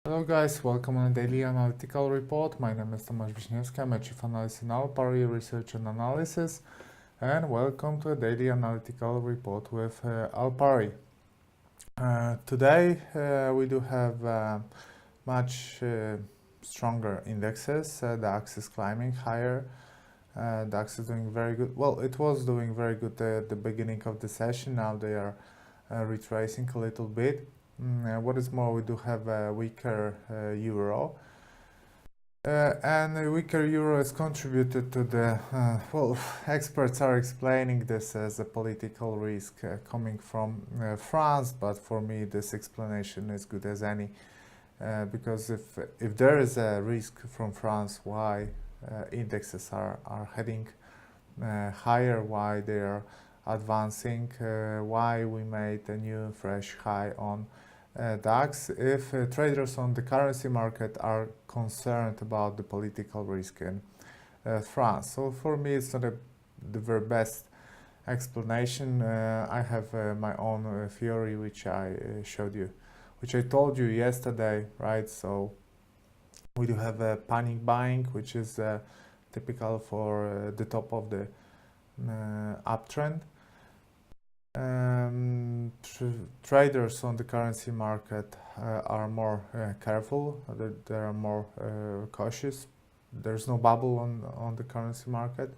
Hello guys, welcome on a daily analytical report. My name is Tomasz Wiśniewski, I'm a chief analyst in Alpari Research and Analysis, and welcome to a daily analytical report with Alpari. Today we do have much stronger indexes. DAX is climbing higher. DAX is doing very good. Well, it was doing very good at the beginning of the session. Now they are retracing a little bit. What is more, we do have a weaker euro. And a weaker euro has contributed to the, well, experts are explaining this as a political risk coming from France, but for me this explanation is good as any. Because if there is a risk from France, why indexes are heading higher, why they are advancing, why we made a new fresh high on DAX, if traders on the currency market are concerned about the political risk in France. So for me it's not the very best explanation. I have my own theory which I showed you, which I told you yesterday, right? So we do have a panic buying, which is typical for the top of the uptrend. Traders on the currency market are more careful, they are more cautious. There's no bubble on the currency market,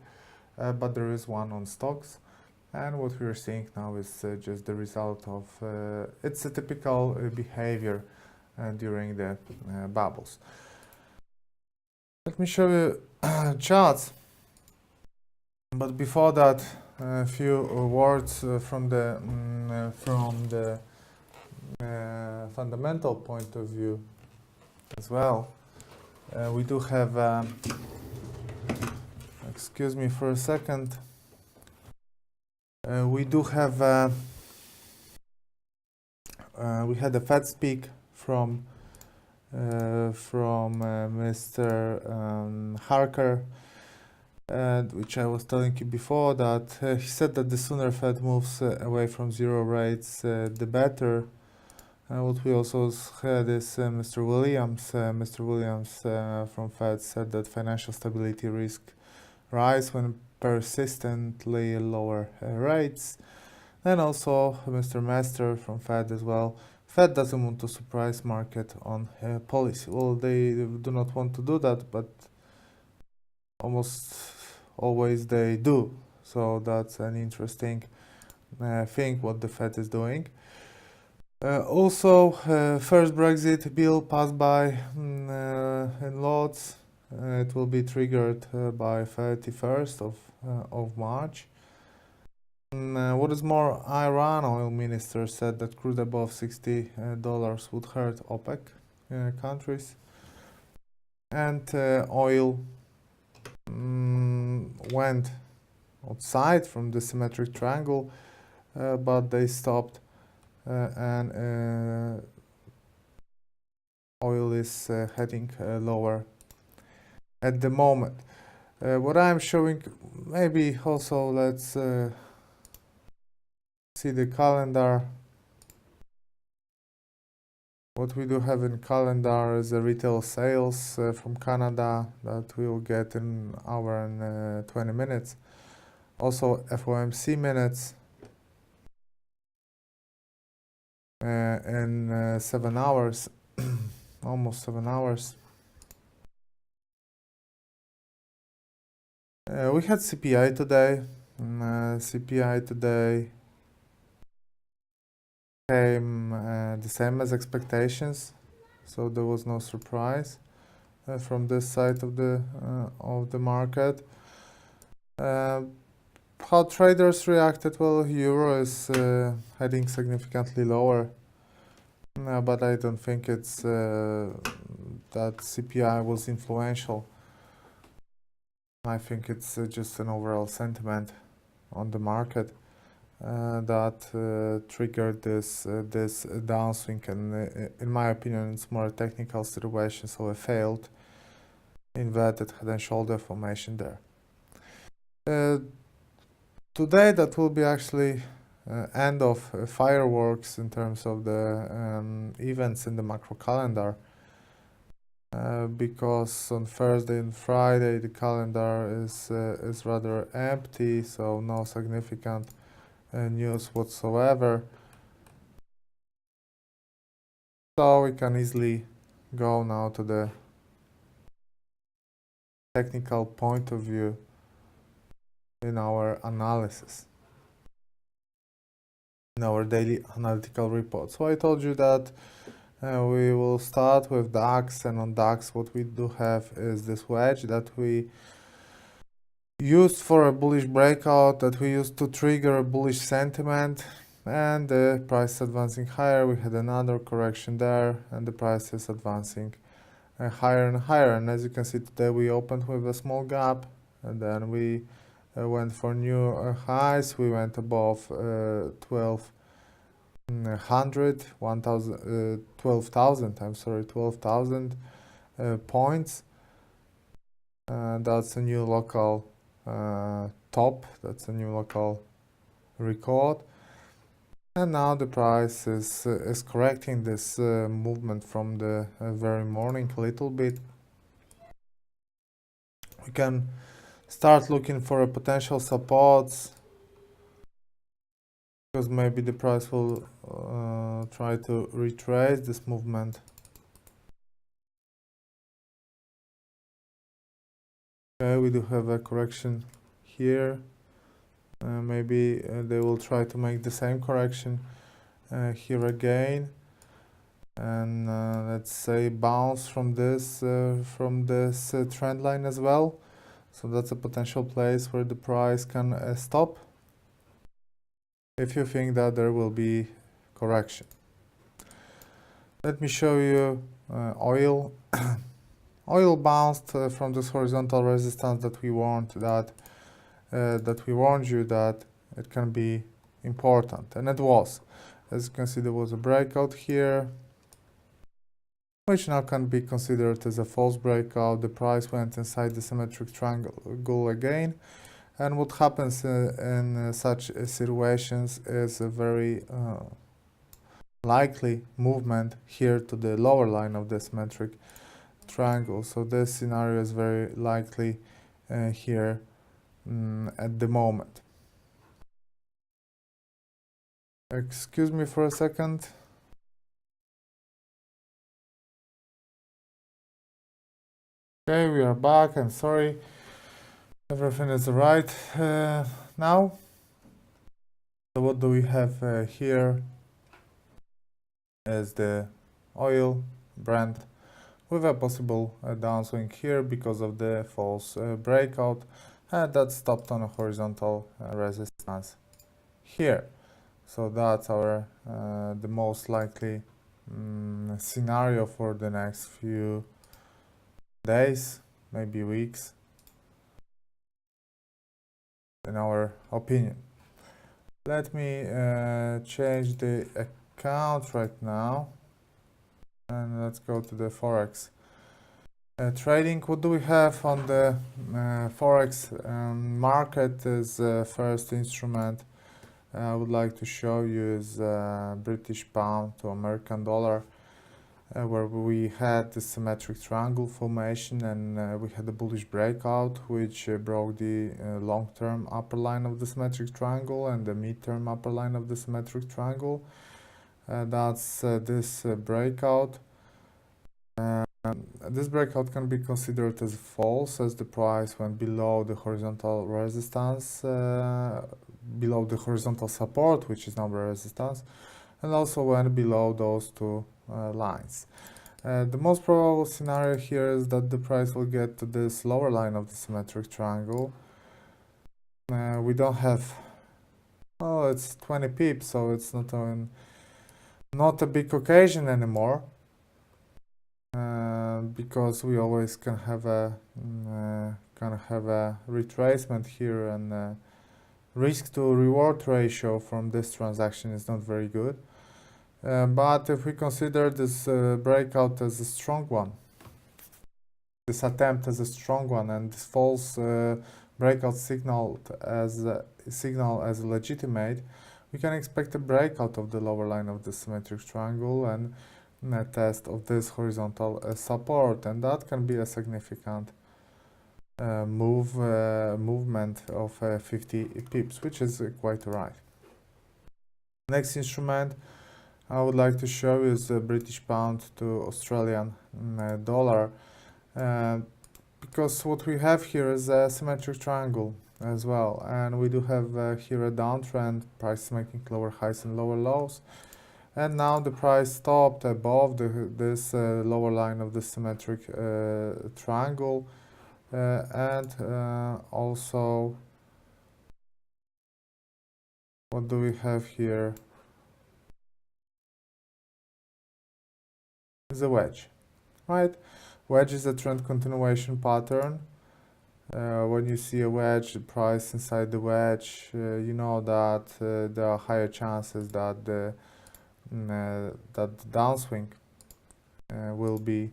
but there is one on stocks. And what we're seeing now is just the result of, it's a typical behavior during the bubbles. Let me show you charts, but before that, a few words from the fundamental point of view as well. We do have, excuse me for a second, we do have, we had a Fed speak from Mr. Harker, which I was telling you before, that he said that the sooner Fed moves away from zero rates, the better. What we also heard is Mr. Williams. Mr. Williams from Fed said that financial stability risk rise when persistently lower rates. And also Mr. Master from Fed as well. Fed doesn't want to surprise market on policy. Well, they do not want to do that, but almost always they do. So that's an interesting thing what the Fed is doing. Also, first Brexit bill passed by in lots. It will be triggered by 31st of March. What is more, Iran oil minister said that crude above $60 would hurt OPEC countries, and oil went outside from the symmetric triangle, but they stopped, and oil is heading lower at the moment. What I'm showing, maybe also let's see the calendar. What we do have in calendar is the retail sales from Canada that we will get in an hour and 20 minutes. Also FOMC minutes in 7 hours, almost 7 hours. We had CPI today. CPI today came the same as expectations, so there was no surprise from this side of the market. How traders reacted? Well, euro is heading significantly lower, but I don't think it's that CPI was influential. I think it's just an overall sentiment on the market that triggered this downswing, and in my opinion it's more a technical situation, so a failed inverted head and shoulder formation there. Today that will be actually end of fireworks in terms of the events in the macro calendar. because on Thursday and Friday the calendar is rather empty, so no significant news whatsoever. So we can easily go now to the technical point of view in our analysis, in our daily analytical report. So I told you that we will start with DAX, and on DAX what we do have is this wedge that we used for a bullish breakout, that we used to trigger a bullish sentiment, and the price advancing higher. We had another correction there, and the price is advancing higher and higher. And as you can see today, we opened with a small gap, and then we went for new highs. We went above 12,000 points. That's a new local top, that's a new local record. And now the price is correcting this movement from the very morning a little bit. We can start looking for a potential supports, because maybe the price will try to retrace this movement. Okay, we do have a correction here. Maybe they will try to make the same correction here again, and let's say bounce from this trend line as well. So that's a potential place where the price can stop if you think that there will be correction. Let me show you oil. Oil bounced from this horizontal resistance that we warned you that it can be important, and it was. As you can see, there was a breakout here, which now can be considered as a false breakout. The price went inside the symmetric triangle again, and what happens in such situations is a very likely movement here to the lower line of the symmetric triangle. So this scenario is very likely here at the moment. Excuse me for a second. Okay, we are back. I'm sorry. Everything is right now. So what do we have here is the oil, Brent, with a possible downswing here because of the false breakout, and that stopped on a horizontal resistance here. So that's our the most likely scenario for the next few days, maybe weeks, in our opinion. Let me change the account right now, and let's go to the Forex trading. What do we have on the Forex market? Is first instrument I would like to show you is British pound to American dollar, where we had the symmetric triangle formation, and we had a bullish breakout which broke the long-term upper line of the symmetric triangle and the mid-term upper line of the symmetric triangle. That's this breakout. This breakout can be considered as false, as the price went below the horizontal resistance, below the horizontal support, which is now the resistance, and also went below those two lines. The most probable scenario here is that the price will get to this lower line of the symmetric triangle. We don't have, oh, it's 20 pips, so it's not a big occasion anymore, because we always can have a retracement here, and risk to reward ratio from this transaction is not very good. But if we consider this breakout as a strong one, this attempt as a strong one, and this false breakout signal as legitimate, we can expect a breakout of the lower line of the symmetric triangle, and test of this horizontal support, and that can be a significant movement of 50 pips, which is quite right. Next instrument I would like to show you is the British pound to Australian dollar, because what we have here is a symmetric triangle as well, and we do have here a downtrend, price making lower highs and lower lows, and now the price stopped above this lower line of the symmetric triangle, and also what do we have here is a wedge, right? Wedge is a trend continuation pattern. When you see a wedge, the price inside the wedge, you know that there are higher chances that the downswing will be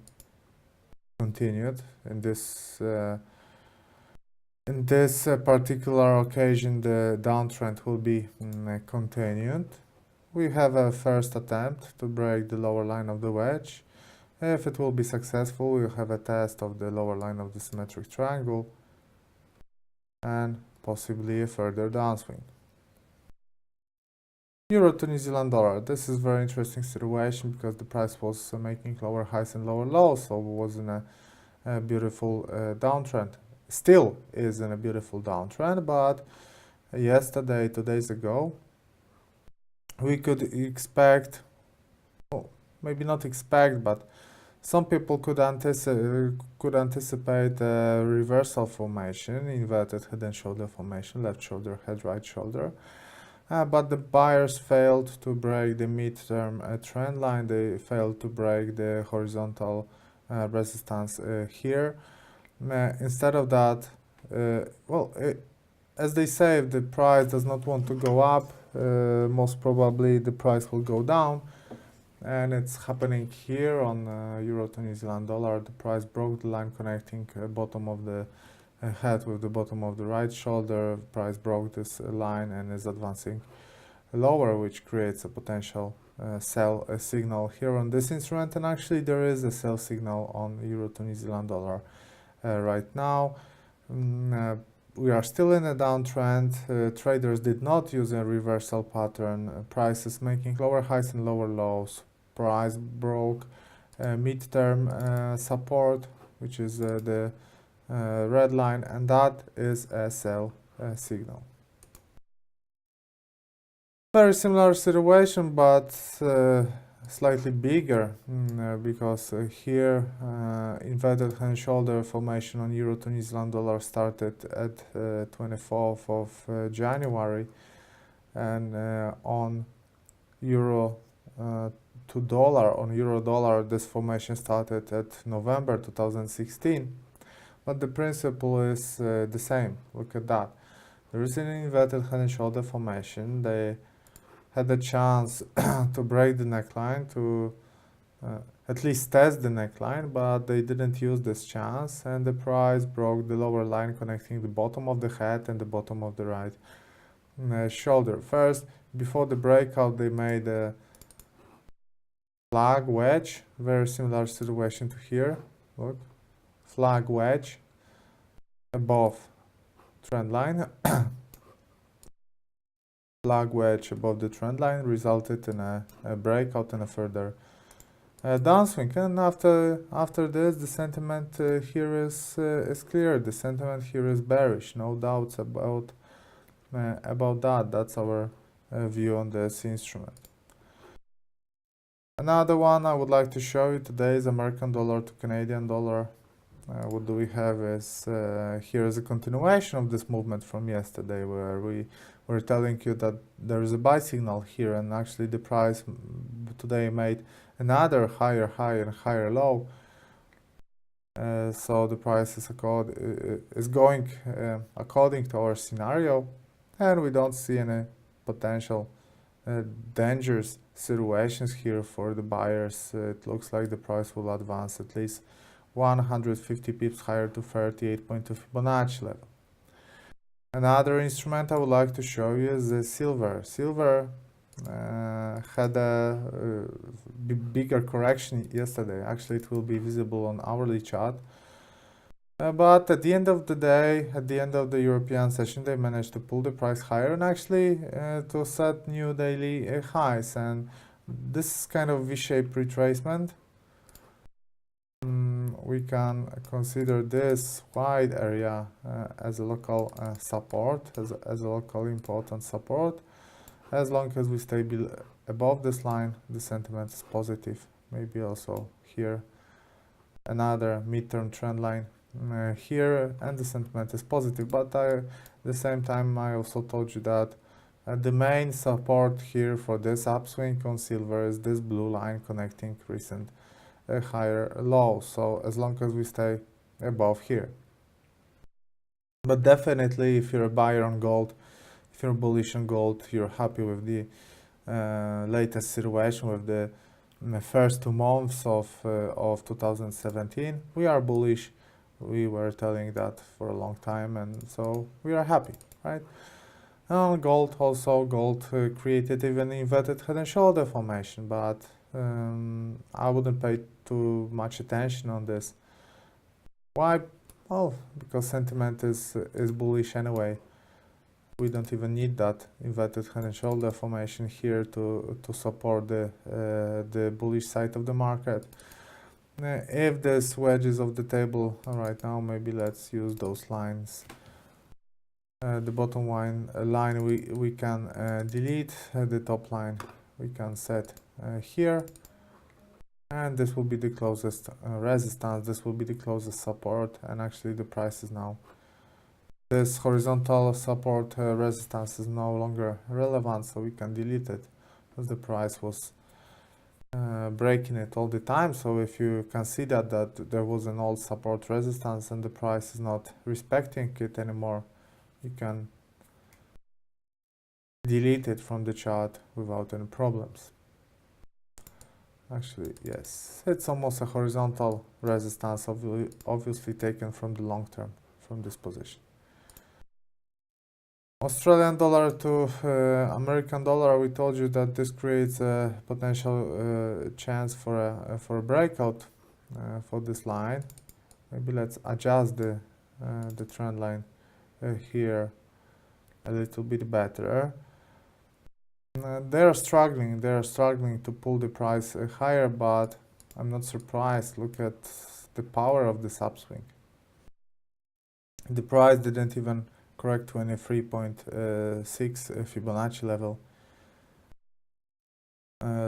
continued. In this particular occasion, the downtrend will be continued. We have a first attempt to break the lower line of the wedge. If it will be successful, we'll have a test of the lower line of the symmetric triangle and possibly a further downswing. Euro to New Zealand dollar. This is very interesting situation because the price was making lower highs and lower lows, so it was in a beautiful downtrend. Still is in a beautiful downtrend, but yesterday, 2 days ago, we could expect, well, maybe not expect, but some people could anticipate a reversal formation, inverted head and shoulder formation, left shoulder, head, right shoulder. But the buyers failed to break the midterm trend line. They failed to break the horizontal resistance here. Instead of that, as they say, if the price does not want to go up, most probably the price will go down. And it's happening here on Euro to New Zealand dollar. The price broke the line connecting bottom of the head with the bottom of the right shoulder. Price broke this line and is advancing lower, which creates a potential sell signal here on this instrument. And actually there is a sell signal on Euro to New Zealand dollar right now. We are still in a downtrend. Traders did not use a reversal pattern. Prices making lower highs and lower lows. Price broke midterm support, which is the red line, and that is a sell signal. Very similar situation, but slightly bigger, because here inverted hand shoulder formation on Euro to New Zealand dollar started at 24th of January, and on Euro to dollar, on Euro dollar, this formation started at November 2016, but the principle is the same. Look at that. There is an inverted head and shoulder formation. They had a chance to break the neckline, to at least test the neckline, but they didn't use this chance, and the price broke the lower line connecting the bottom of the head and the bottom of the right shoulder. First, before the breakout, they made a flag wedge, very similar situation to here. Look, flag wedge above trend line. Flag wedge above the trend line resulted in a breakout and a further downswing. And after this, the sentiment here is clear. The sentiment here is bearish. No doubts about that. That's our view on this instrument. Another one I would like to show you today is American dollar to Canadian dollar. What do we have is here is a continuation of this movement from yesterday, where we were telling you that there is a buy signal here, and actually the price today made another higher high and higher low. So the price is going according to our scenario, and we don't see any potential dangerous situations here for the buyers. It looks like the price will advance at least 150 pips higher to 38.2 Fibonacci level. Another instrument I would like to show you is the silver. Silver had a bigger correction yesterday. Actually, it will be visible on hourly chart. But at the end of the day, at the end of the European session, they managed to pull the price higher and actually to set new daily highs. And this is kind of V-shaped retracement. We can consider this wide area as a local support, as a local important support. As long as we stay above this line, the sentiment is positive. Maybe also here another midterm trend line here, and the sentiment is positive. But at the same time, I also told you that the main support here for this upswing on silver is this blue line connecting recent higher low. So as long as we stay above here. But definitely, if you're a buyer on gold, if you're bullish on gold, you're happy with the latest situation, with the first 2 months of 2017. We are bullish. We were telling that for a long time, and so we are happy, right? And gold also, created even inverted head and shoulder formation, but I wouldn't pay too much attention on this. Why? Well, because sentiment is bullish anyway. We don't even need that inverted head and shoulder formation here to support the bullish side of the market. If there's wedges of the table right now, maybe let's use those lines. The bottom line we can delete. The top line we can set here, and this will be the closest resistance. This will be the closest support, and actually the price is now. This horizontal support resistance is no longer relevant, so we can delete it because the price was breaking it all the time. So if you can see that there was an old support resistance and the price is not respecting it anymore, you can delete it from the chart without any problems. Actually, yes, it's almost a horizontal resistance, obviously taken from the long term, from this position. Australian dollar to American dollar, we told you that this creates a potential chance for a breakout for this line. Maybe let's adjust the trend line here a little bit better. They are struggling to pull the price higher, but I'm not surprised. Look at the power of this upswing. The price didn't even correct to any 3.6 Fibonacci level.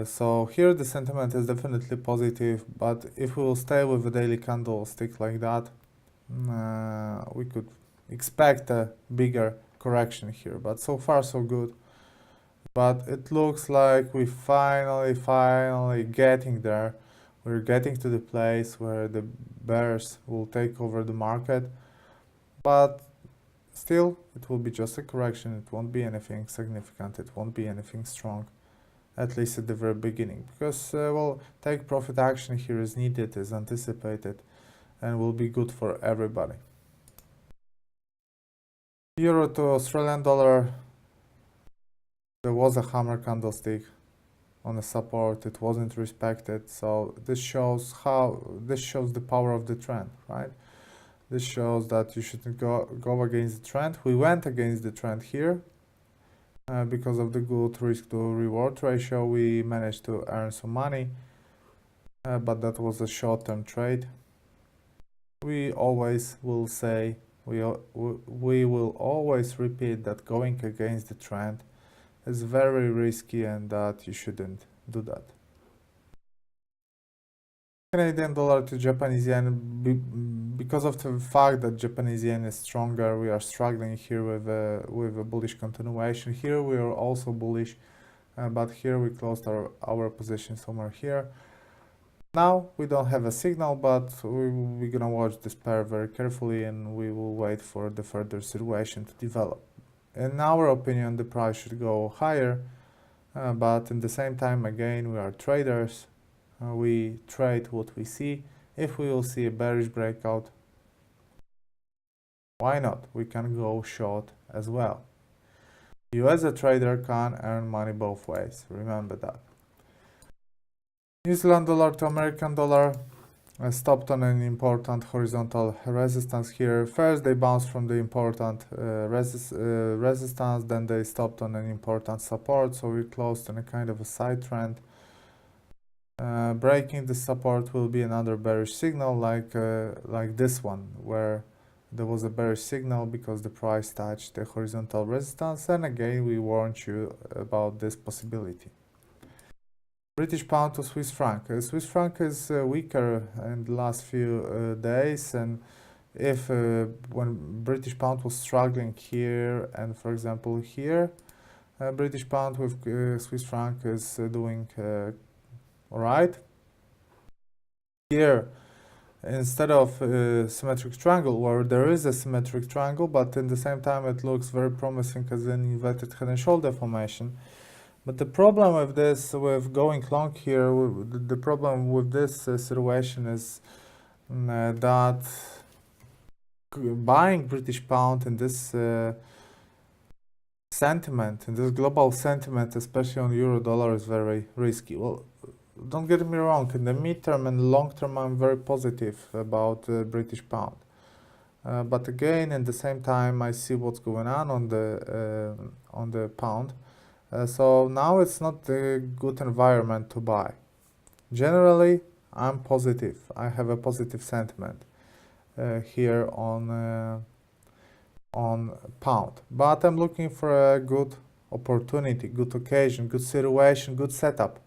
So here the sentiment is definitely positive, but if we will stay with a daily candlestick like that, we could expect a bigger correction here. But so far so good. But it looks like we finally getting there. We're getting to the place where the bears will take over the market. But still, it will be just a correction. It won't be anything significant. It won't be anything strong, at least at the very beginning. Because, well, take profit action here is needed, is anticipated, and will be good for everybody. Euro to Australian dollar. There was a hammer candlestick on the support. It wasn't respected. So this shows the power of the trend, right? This shows that you shouldn't go against the trend. We went against the trend here. Because of the good risk to reward ratio, we managed to earn some money. But that was a short-term trade. We always will say, we will always repeat that going against the trend is very risky and that you shouldn't do that. Canadian dollar to Japanese yen, because of the fact that Japanese yen is stronger, we are struggling here with a bullish continuation. Here we are also bullish, but here we closed our position somewhere here. Now we don't have a signal, but we're gonna watch this pair very carefully and we will wait for the further situation to develop. In our opinion, the price should go higher, but at the same time, again, we are traders. We trade what we see. If we will see a bearish breakout, why not? We can go short as well. You as a trader can earn money both ways. Remember that. New Zealand dollar to American dollar stopped on an important horizontal resistance here. First they bounced from the important resistance, then they stopped on an important support, so we closed on a kind of a side trend. Breaking the support will be another bearish signal like this one, where there was a bearish signal because the price touched the horizontal resistance, and again we warned you about this possibility. British pound to Swiss franc. Swiss franc is weaker in the last few days, and if when British pound was struggling here and for example here, British pound with Swiss franc is doing alright. Here, instead of symmetric triangle, where there is a symmetric triangle, but in the same time it looks very promising as an inverted head and shoulder formation. But the problem with this, with going long here, the problem with this situation is that buying British pound in this sentiment, in this global sentiment, especially on euro dollar, is very risky. Well, don't get me wrong, in the midterm and long term I'm very positive about British pound. But again, in the same time, I see what's going on the pound. So now it's not a good environment to buy. Generally, I'm positive. I have a positive sentiment here on pound. But I'm looking for a good opportunity, good occasion, good situation, good setup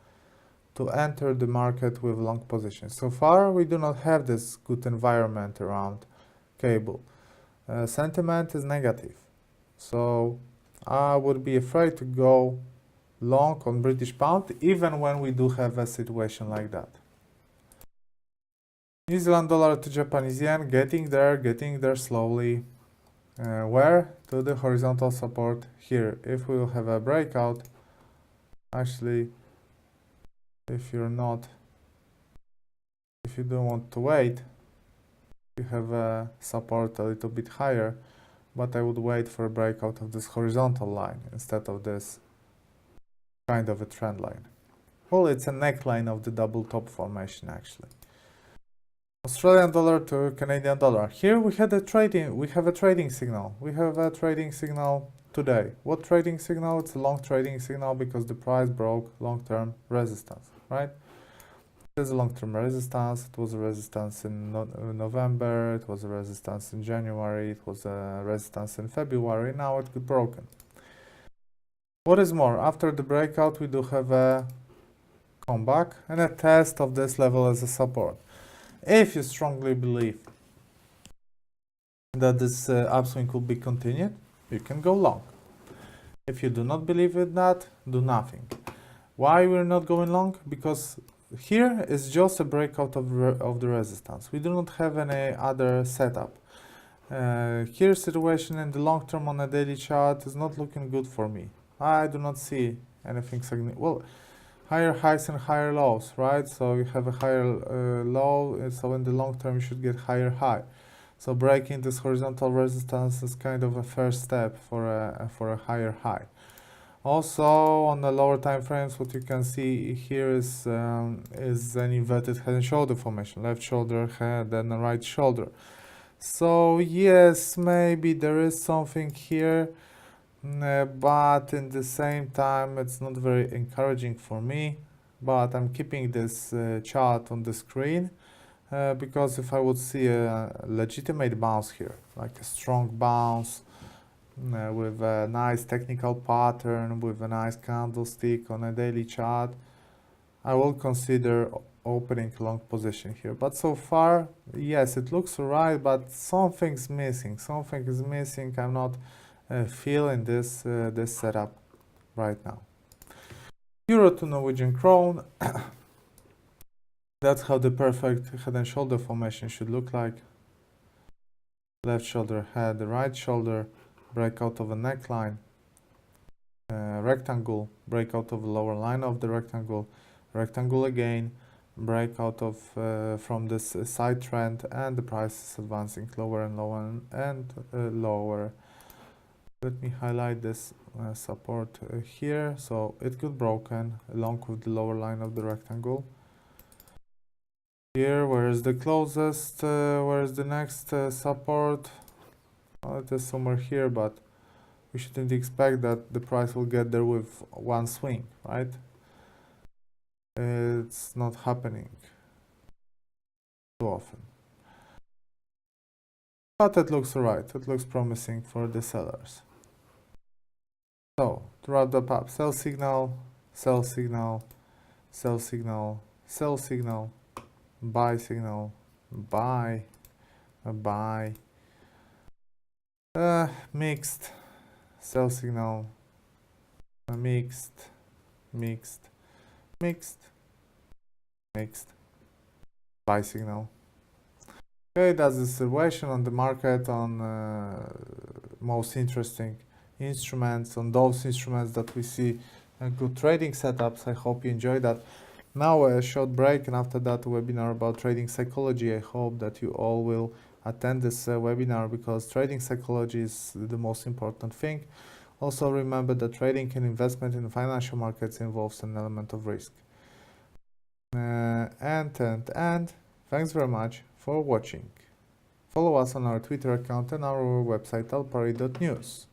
to enter the market with long positions. So far, we do not have this good environment around cable. Sentiment is negative. So I would be afraid to go long on British pound, even when we do have a situation like that. New Zealand dollar to Japanese yen, getting there slowly. Where? To the horizontal support here. If we will have a breakout, actually, if you don't want to wait, you have a support a little bit higher, but I would wait for a breakout of this horizontal line instead of this kind of a trend line. Well, it's a neckline of the double top formation actually. Australian dollar to Canadian dollar. Here we have a trading signal. We have a trading signal today. What trading signal? It's a long trading signal because the price broke long-term resistance, right? There's a long-term resistance. It was a resistance in November. It was a resistance in January. It was a resistance in February. Now it got broken. What is more, after the breakout, we do have a comeback and a test of this level as a support. If you strongly believe that this upswing will be continued, you can go long. If you do not believe in that, do nothing. Why we're not going long? Because here is just a breakout of the resistance. We do not have any other setup. Here situation in the long term on a daily chart is not looking good for me. I do not see anything significant. Well, higher highs and higher lows, right? So you have a higher low, so in the long term you should get higher high. So breaking this horizontal resistance is kind of a first step for a higher high. Also on the lower time frames, what you can see here is an inverted head and shoulder formation, left shoulder, head, and the right shoulder. So yes, maybe there is something here, but in the same time it's not very encouraging for me. But I'm keeping this chart on the screen because if I would see a legitimate bounce here, like a strong bounce with a nice technical pattern, with a nice candlestick on a daily chart, I will consider opening a long position here. But so far, yes, it looks alright, but something's missing. Something is missing. I'm not feeling this setup right now. Euro to Norwegian krone. That's how the perfect head and shoulder formation should look like. Left shoulder, head, right shoulder, breakout of a neckline, rectangle, breakout of the lower line of the rectangle, rectangle again, breakout of from this side trend, and the price is advancing lower and lower and lower. Let me highlight this support here, so it got broken along with the lower line of the rectangle. Here, where is the closest, where is the next support? Well, it is somewhere here, but we shouldn't expect that the price will get there with one swing, right? It's not happening too often. But it looks alright, it looks promising for the sellers. So, to wrap that up, sell signal, sell signal, sell signal, sell signal, buy signal, buy, buy, mixed, sell signal, mixed, mixed, mixed, mixed, buy signal. Okay, that's the situation on the market, on most interesting instruments, on those instruments that we see good trading setups. I hope you enjoyed that. Now a short break, and after that webinar about trading psychology. I hope that you all will attend this webinar, because trading psychology is the most important thing. Also remember that trading and investment in financial markets involves an element of risk. And thanks very much for watching. Follow us on our Twitter account and our website alpari.news.